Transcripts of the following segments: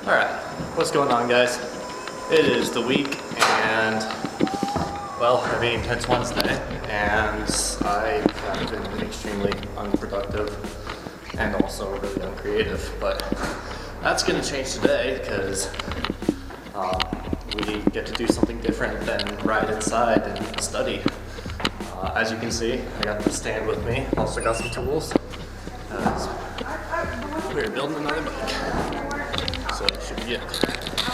Alright, what's going on, guys? It is the week, and, well, I mean, it's Wednesday, and I have been extremely unproductive and also really uncreative, but that's going to change today because we get to do something different than ride inside and study. As you can see, I got the stand with me, also got some tools. We're building another bike, so it should be good.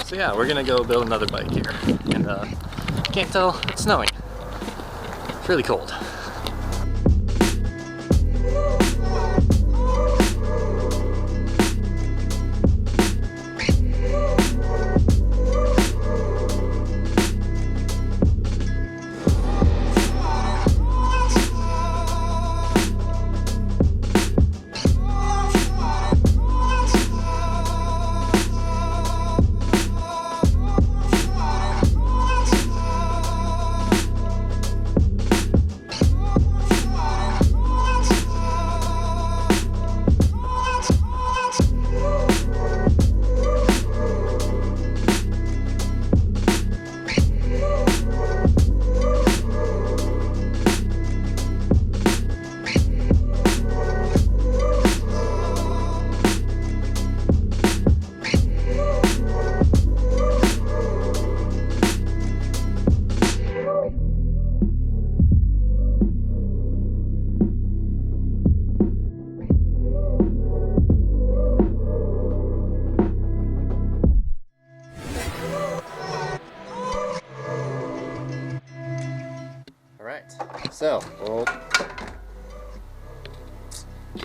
So yeah, we're gonna go build another bike here, and you can't tell, it's snowing. It's really cold. So,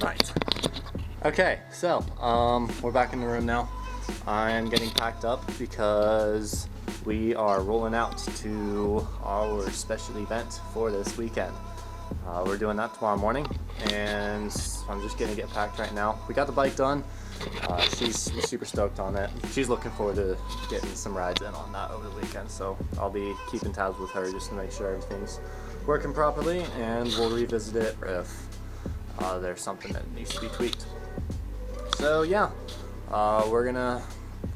right. Okay, so, we're back in the room now. I'm getting packed up because we are rolling out to our special event for this weekend. We're doing that tomorrow morning, and I'm just gonna get packed right now. We got the bike done. She's super stoked on it. She's looking forward to getting some rides in on that over the weekend, so I'll be keeping tabs with her just to make sure everything's working properly, and we'll revisit it if there's something that needs to be tweaked. So yeah, we're gonna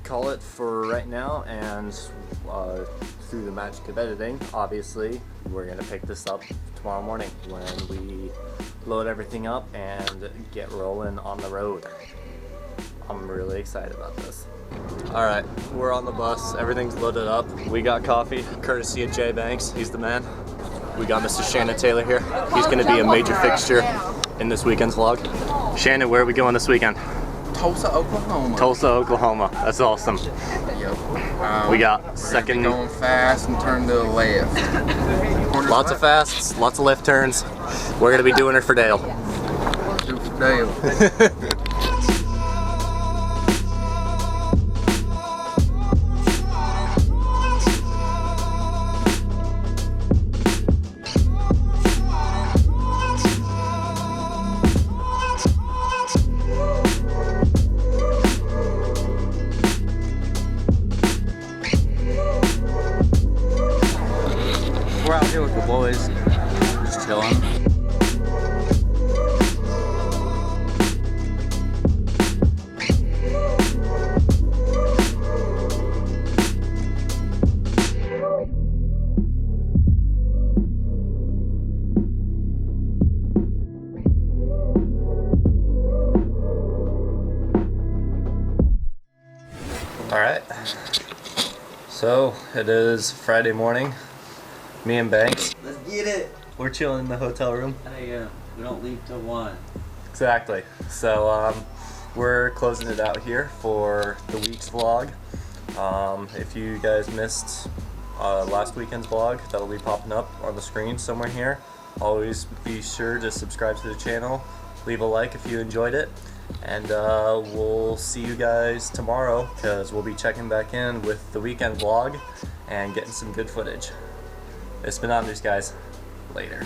call it for right now, and through the magic of editing, obviously, we're gonna pick this up tomorrow morning when we load everything up and get rolling on the road. I'm really excited about this. Alright, we're on the bus, everything's loaded up. We got coffee, courtesy of Jay Banks, he's the man. We got Mr. Shannon Taylor here. He's going to be a major fixture in this weekend's vlog. Shannon, where are we going this weekend? Tulsa, Oklahoma. Tulsa, Oklahoma. That's awesome. Yep. We got second. Going fast and turn to the left. Lots of fasts, lots of left turns. We're going to be doing it for Dale. Do it for Dale. We're out here with the boys, just chilling. All right, so it is Friday morning. Me and Banks. Let's get it. We're chilling in the hotel room. Hey, we don't leave till 1. Exactly. So we're closing it out here for the week's vlog. If you guys missed last weekend's vlog, that'll be popping up on the screen somewhere here. Always be sure to subscribe to the channel, leave a like if you enjoyed it, and we'll see you guys tomorrow because we'll be checking back in with the weekend vlog and getting some good footage. It's been Anders, guys. Later.